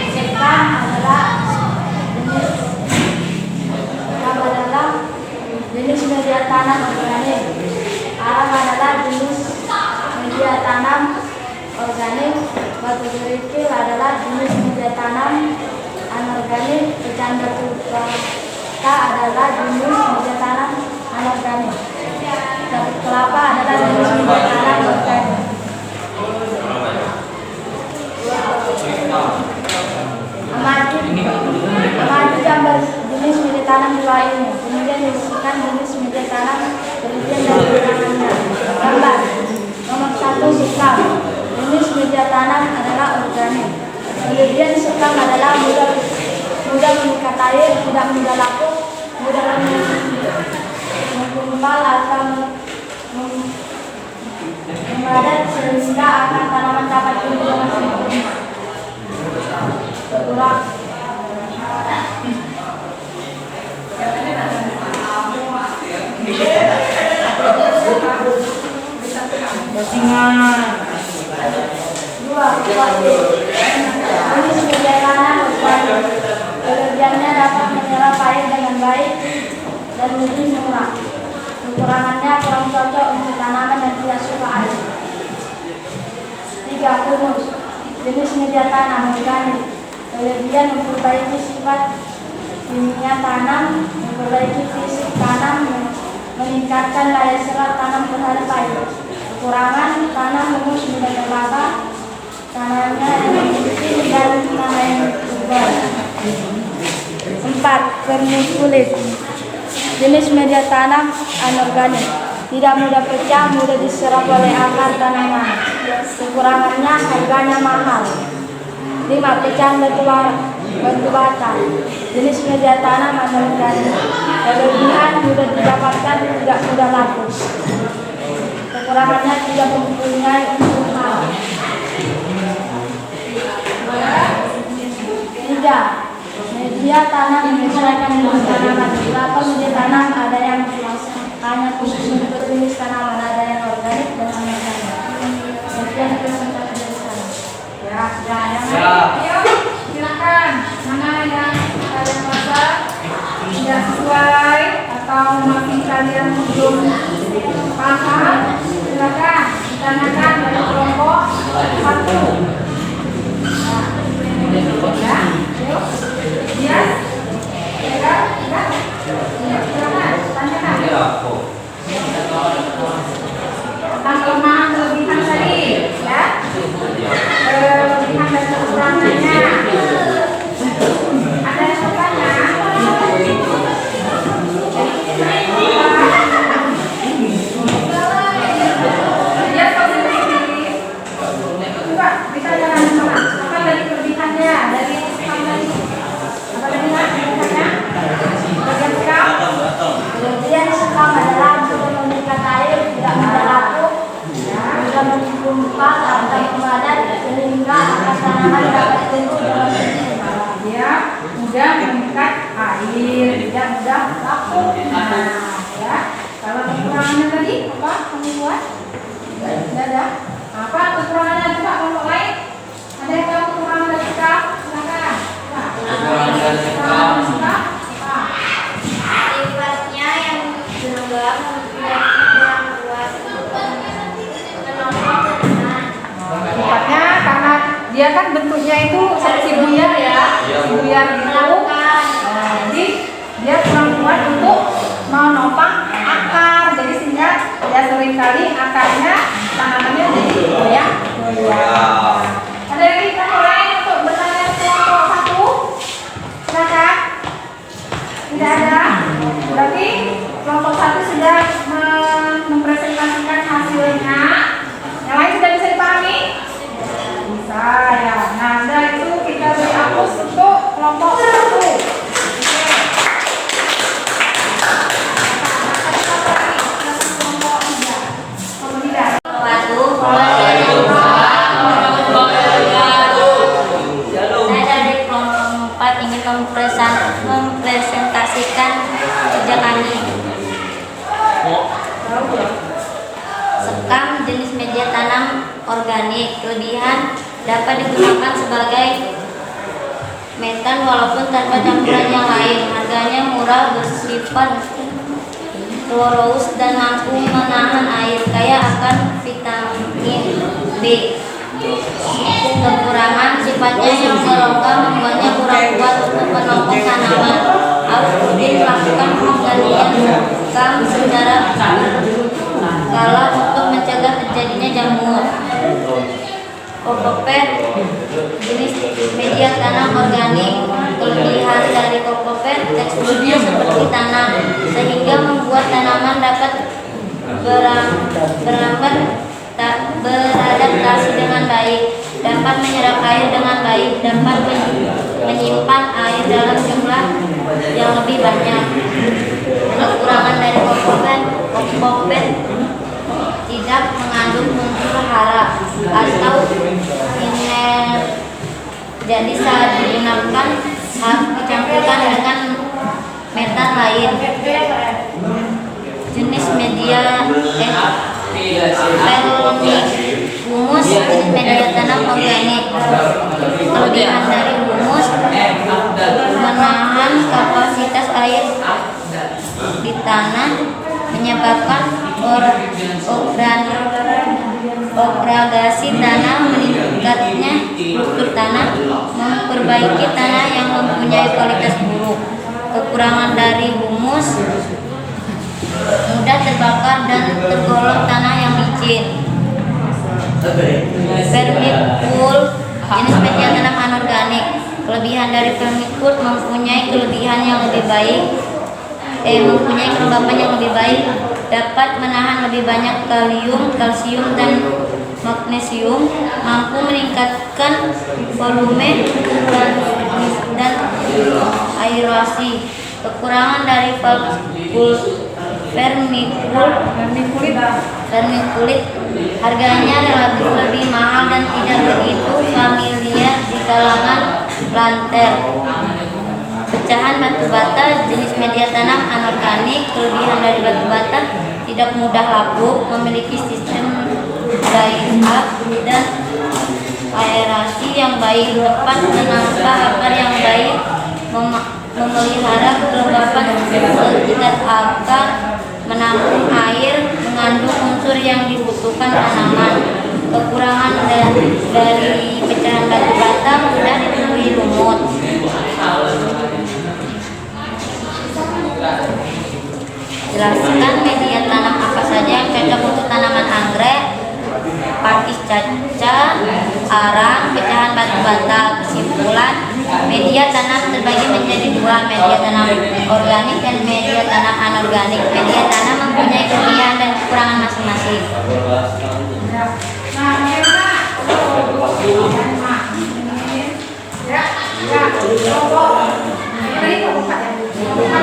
sekam adalah jenis media tanam organik. Alam adalah jenis media tanam organik. Batu kerikil adalah jenis media tanam anorganik. Pecahan batu bata adalah jenis media tanam anorganik. Batu kelapa adalah jenis media tanam organik. Amati gambar jenis media tanam dua ini, kemudian disebutkan jenis media tanam berlebihan dan kekurangannya. Gambar nomor 1 sekam. Jenis media tanam adalah organik. Berlebihan sekam adalah mudah mengikat air, mudah lapuk, mudah menggumpal atau memadat sehingga akan tanaman dapat tumbuh dengan sempurna. Kurang jenis media tanam organik. Kelebihannya dapat menyerap air dengan baik dan lebih murah. Kekurangannya kurang cocok untuk tanaman yang tidak suka air. 3. Humus. Jenis media tanam organik. Kelebihan memperbaiki sifat kimia tanam, memperbaiki fisik tanam, meningkatkan daya serap tanam terhadap air. Kekurangan tanam humus mudah terbakar, tanahnya yang licin dan tanah yang subur. 4. Vermiculit. Jenis media tanam anorganik. Tidak mudah pecah, mudah diserap oleh akar tanaman. Kekurangannya harganya mahal. 5. Pecahan batu bata. Jenis media tanam anorganik. Kelebihan mudah didapatkan, tidak mudah laku. Kekurangannya tidak mempunyai unsur hal. 3. Media tanam menyesuaikan jenis tanaman. Beberapa media tanam ada yang hanya khusus untuk jenis tanaman, ada yang organik dan anorganik. Sekian presentasi dari saya. Yuk, silakan. Mana yang kalian merasa tidak sesuai atau mungkin kalian belum paham, silakan ditanyakan dari kelompok 1. Ya, yuk. Yes. Silakan. Silakan, tanyakan. Tentang kelemahan kelebihan tadi, ya. Kelebihan dan kekurangannya. Ada yang bertanya? Dia positif. Coba ditanyakan sama. Apa dari kelebihannya? Dari sekam tadi. Apa tadi kelebihannya? Bagian sekam. Kemudian sekam adalah untuk mengikat air, tidak mudah lapuk, mudah menggumpal atau memadat sehingga akar tanaman dapat tumbuh dengan sempurna. Dia mudah mengikat air, tidak mudah lapuk. Nah, ya. Kalau kekurangannya tadi apa? Kamu buat? Tidak ada. Apa kekurangannya? Coba kelompok lain. Ada yang tahu kekurangan dari sekam? Silakan. Kekurangan dari sekam. Sifatnya yang berubah kurang kuat Sifatnya karena dia kan bentuknya itu seperti buyar ya, buyar gitu. Jadi dia kurang kuat untuk menopang akar. Jadi sehingga ya seringkali akarnya tanamannya jadi goyang. Ada lagi kelompok lain untuk bertanya kelompok 1? Silakan. Tidak ada. Berarti kelompok 1 sudah mempresentasikan hasilnya. Yang lain sudah bisa dipahami? Bisa ya. Nah, dari itu kita beri hapus untuk kelompok 1. Saya dari kelompok 4 ingin mempresentasikan kerja kami. Sekam jenis media tanam organik. Kelebihan dapat digunakan sebagai metan walaupun tanpa campuran yang lain. Harganya murah, bersifat klorous dan mampu menahan air, kaya akan vitamin B. Kekurangan sifatnya yang berlogam membuatnya kurang kuat untuk menopang tanaman. Harus rutin melakukan penggantian kam secara berkala untuk mencegah terjadinya jamur. Kokopet jenis media tanam organik. Kelebihan dari kokopet teksturnya seperti tanah sehingga membuat tanaman dapat beradaptasi dengan baik, dapat menyerap air dengan baik, dapat menyimpan air dalam jumlah yang lebih banyak. Kekurangan dari kokopet tidak mengandung unsur hara atau iner, jadi saat digunakan harus dicampurkan dengan metan lain. Jenis media humus, jenis media tanam organik. Kelebihan dari humus menahan kapasitas air di tanah, menyebabkan aerasi tanah, meningkatnya struktur tanah, memperbaiki tanah yang mempunyai kualitas buruk. Kekurangan dari humus mudah terbakar dan tergolong tanah yang licin. Vermicul jenis media tanam anorganik. Kelebihan dari vermicul mempunyai kelebihan yang lebih baik, mempunyai kelembapan yang lebih baik, dapat menahan lebih banyak kalsium dan magnesium, mampu meningkatkan volume dan aerasi. Kekurangan dari vermiculit harganya relatif lebih mahal dan tidak begitu familiar di kalangan planter. Pecahan batu bata jenis media tanam anorganik. Kelebihan dari batu bata tidak mudah lapuk, memiliki sistem dry up dan aerasi yang baik, dapat menangkap akar yang baik, memelihara kelembapan setingkat akar, menampung air, mengandung unsur yang dibutuhkan tanaman. Kekurangan dari pecahan batu bata mudah ditemui lumut. Jelaskan media tanam apa saja yang cocok untuk tanaman anggrek, pakis caca, arang, pecahan batu bata. Kesimpulan, media tanam terbagi menjadi dua, media tanam organik dan media tanam anorganik. Media tanam mempunyai kelebihan dan kekurangan masing-masing.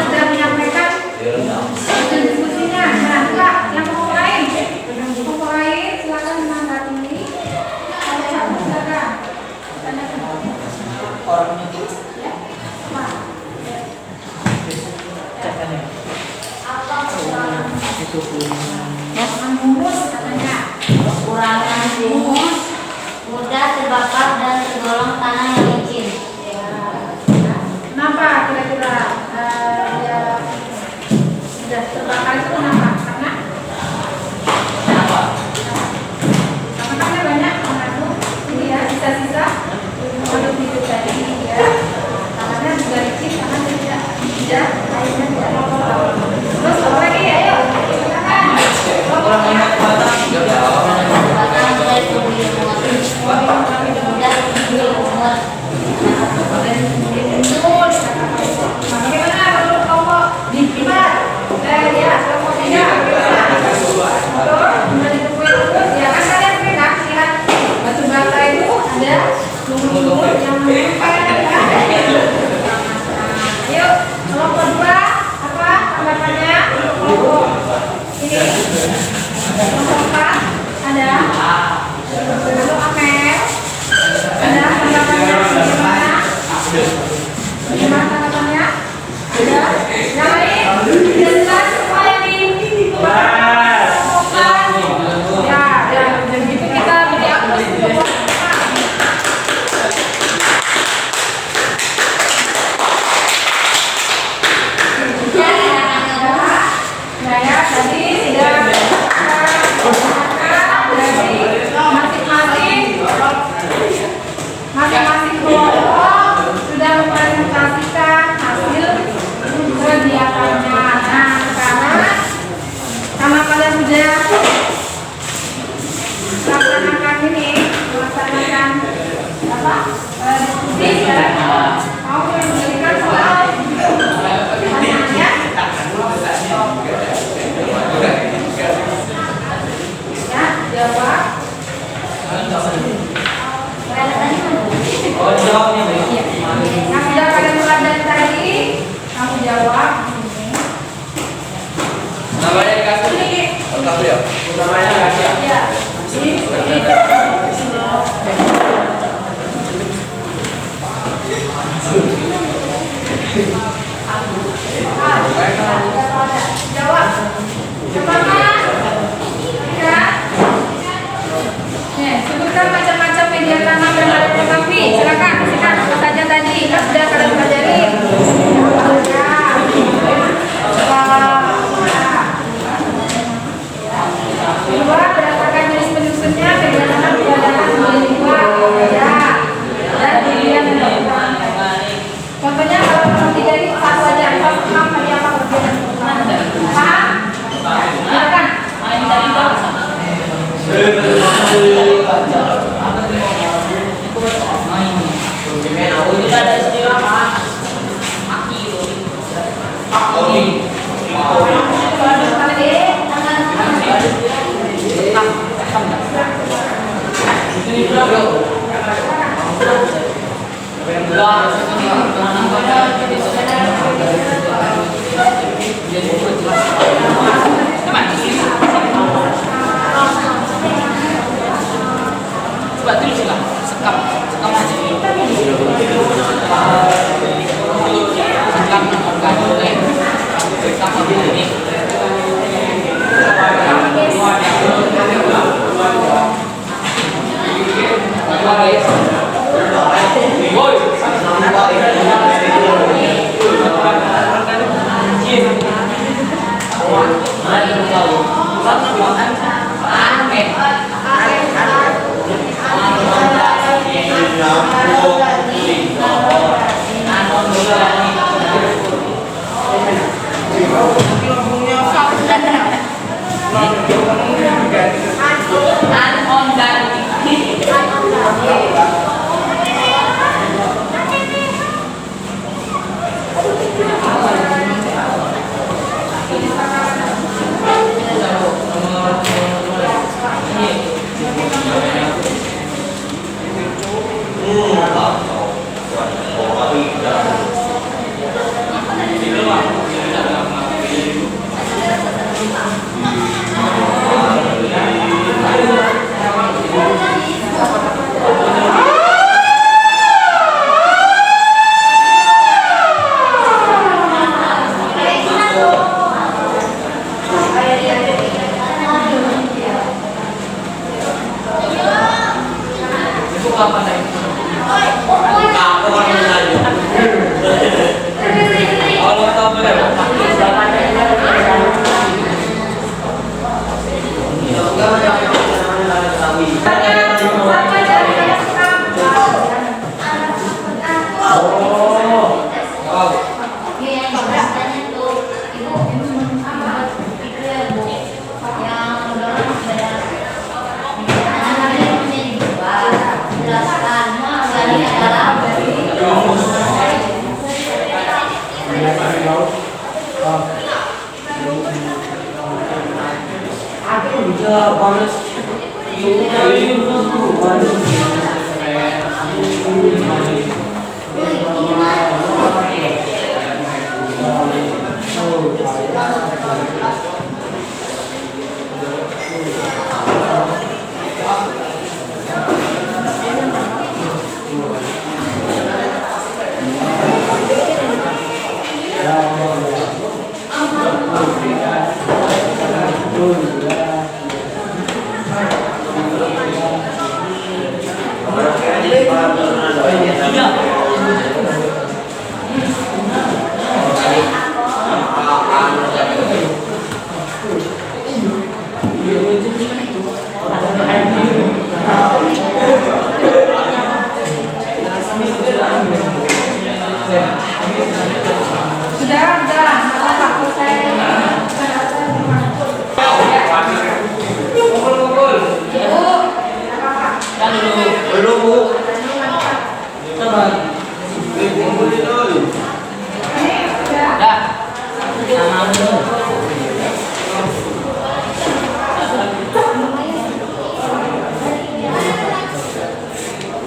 Sudah menyampaikan diskusinya. Nah, yang mau lain silakan menanggapi. Silakan. Kekurangan humus mudah terbakar dan tergolong tanah yang licin. Kenapa kira-kira dia sudah terbakar itu kenapa? Karena banyak mengandung ini ya, sisa-sisa produk hidup tadi ya. Tanahnya juga licin, tanah tidak airnya tidak kotor. Terus apa lagi ya? Ayo silakan. Kelompok 2 apa tanggapannya? Kelompok ini lengkap ya. Utamanya nggak siap. Ya. Jawab. Semangat. Ya. Nih, sebutkan macam-macam media tanam yang ada di Kafi. Silakan, apa saja tadi yang sudah kalian pelajari. Dua, berdasarkan jenis penyusunnya, media tanam diadakan menjadi dua. Ya. Dan pilihan contohnya kalau nomor 3 ini satu aja, kita paham tadi apa perbedaan. Paham? Silakan. Coba terus lah, sekam aja. Sekam organik, sekam organik.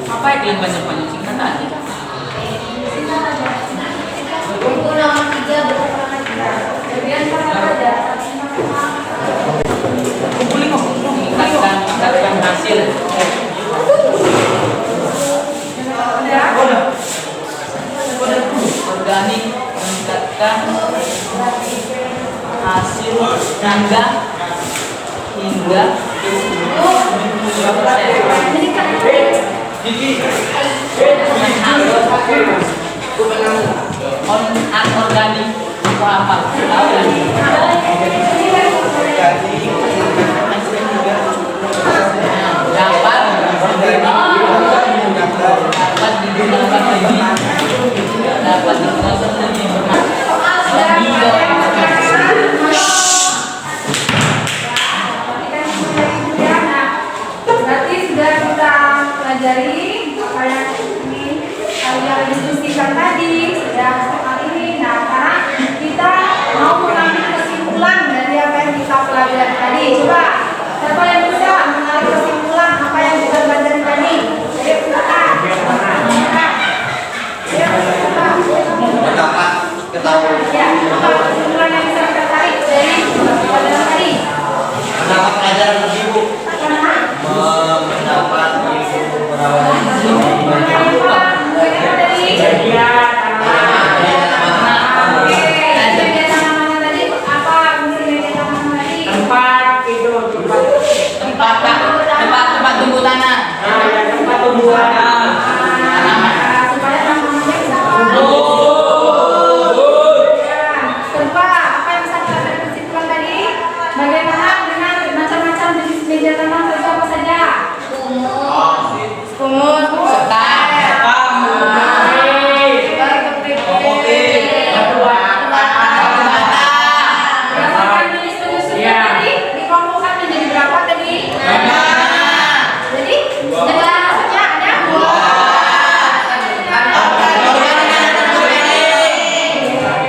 Apa yang banyak-banyak singkat tadi? Buku nomor 3 berapa? Kemudian apa saja? hingga anorganik apa tahu ya? Dapat digunakan lagi, dapat digunakan lagi Berarti sudah kita pelajari apa yang ini kalian diskusikan tadi sudah kali ini. Nah, sekarang kita mau mengambil kesimpulan dari apa yang kita pelajari tadi. Coba siapa yang bisa mengambil kesimpulan apa yang kita pelajari tadi? Ayo silakan. Pendapat ketahuan. Ya, apa kesimpulan yang bisa kita tarik dari pelajaran tadi? Pendapat pelajaran ibu. Mendapat ibu perawat. tempat tumbuh tanah. Tempat tumbuh tanah. Supaya tanamannya bisa Tempat, apa yang bisa kita tarik kesimpulan tadi? Bagaimana dengan macam-macam jenis media tanam itu apa saja? Kumut, berdasarkan jenis penyusunnya tadi dikelompokkan menjadi berapa tadi? Jadi maksudnya ada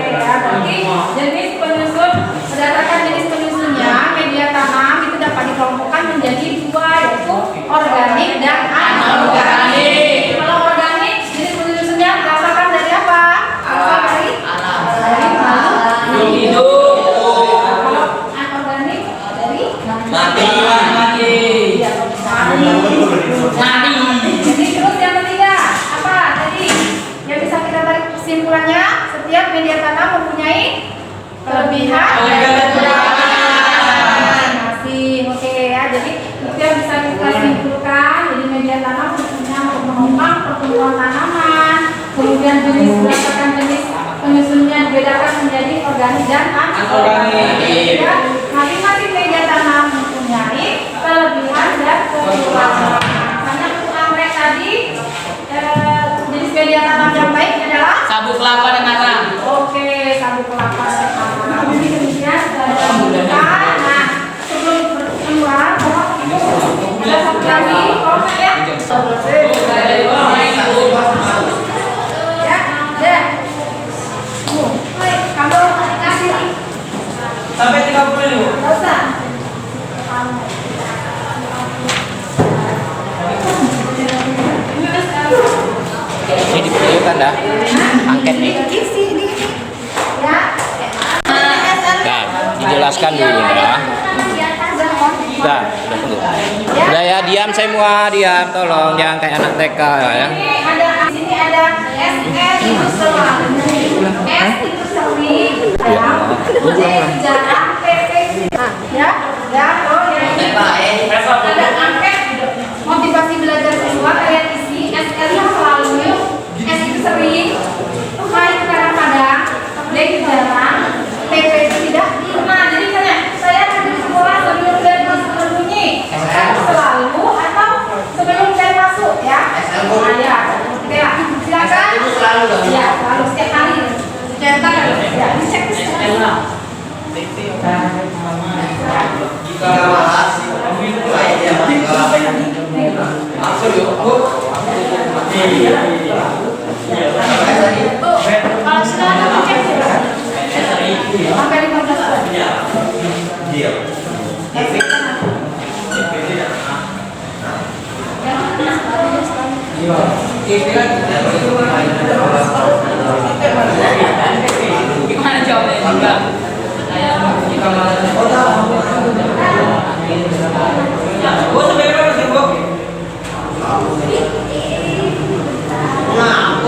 berarti jenis penyusun berdasarkan jenis penyusunnya media tanam itu dapat dikelompokkan menjadi dua, yaitu organik dan anorganik. Kalau organik jenis penyusunnya berdasarkan dari apa? Asal dari makhluk hidup. Kalau anorganik dari Mati. mati. Jadi terus yang ketiga apa tadi yang bisa kita tarik kesimpulannya? Setiap media tanam mempunyai kelebihan dan kekurangan masing. Oke ya, jadi itu yang bisa kita simpulkan. Jadi media tanam fungsinya untuk menopang pertumbuhan tanaman. Kemudian jenis berdasarkan jenis penyusunnya dibedakan menjadi organik dan anorganik. Ya, masing-masing media tanam mempunyai kelebihan dan kekurangan. Misalnya untuk anggrek tadi, jenis media tanam yang baik adalah Sabut kelapa dan arang. oke, sabut kelapa dan arang. Jadi demikian kita. Nah, sebelum keluar, ada satu lagi, kalau saya ya, deh. Woi, kamu kasih Sampai 30. nggak usah. Ini diperlukan dah. Angket nih. Ya. Nah, dijelaskan dulu ya. Sudah tunggu. Sudah ya, diam semua, diam. Tolong jangan kayak anak TK ya. Di sini ada SR itu selalu. S itu sering. J itu jarang. PP ya. Ya, oh ya. Ada angket motivasi belajar siswa kalian isi. SR yang selalu. S itu sering. K itu kadang-kadang. D itu jarang. PP itu tidak pernah. Jadi misalnya saya di sekolah sebelum dan masuk berbunyi. SR itu selalu atau sebelum saya masuk ya. Nah, ya. Oke ya. Silakan. Ya, selalu setiap hari. Cetak ya. Dicek Jika bahas, baik ya. Maksud Bu. kalau sudah ada cek sampai 15 tahun. Dia. Gimana jawabnya juga? Bu, sampai berapa sih, Bu? Nah,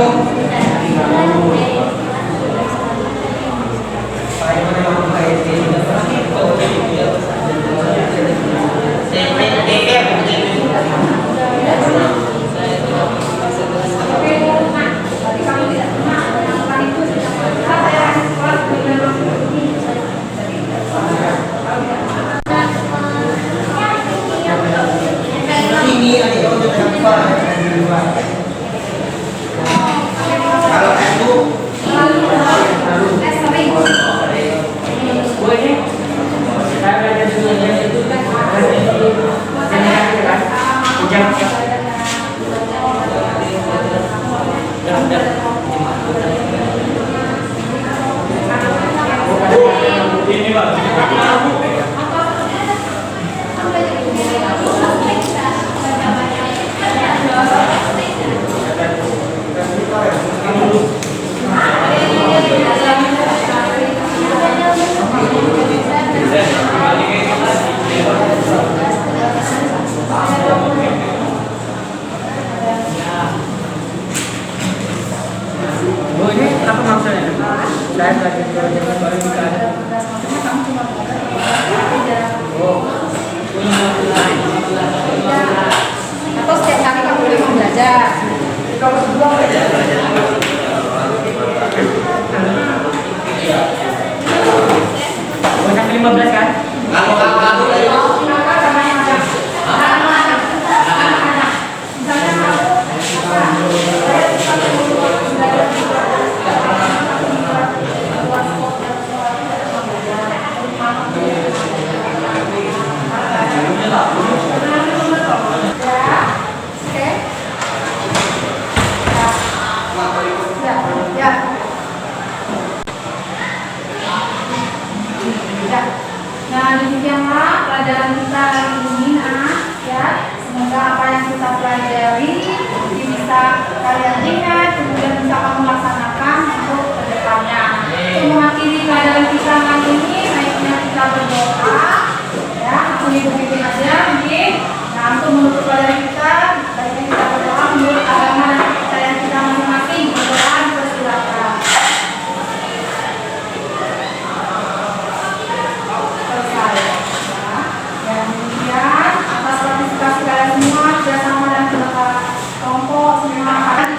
kelompok semua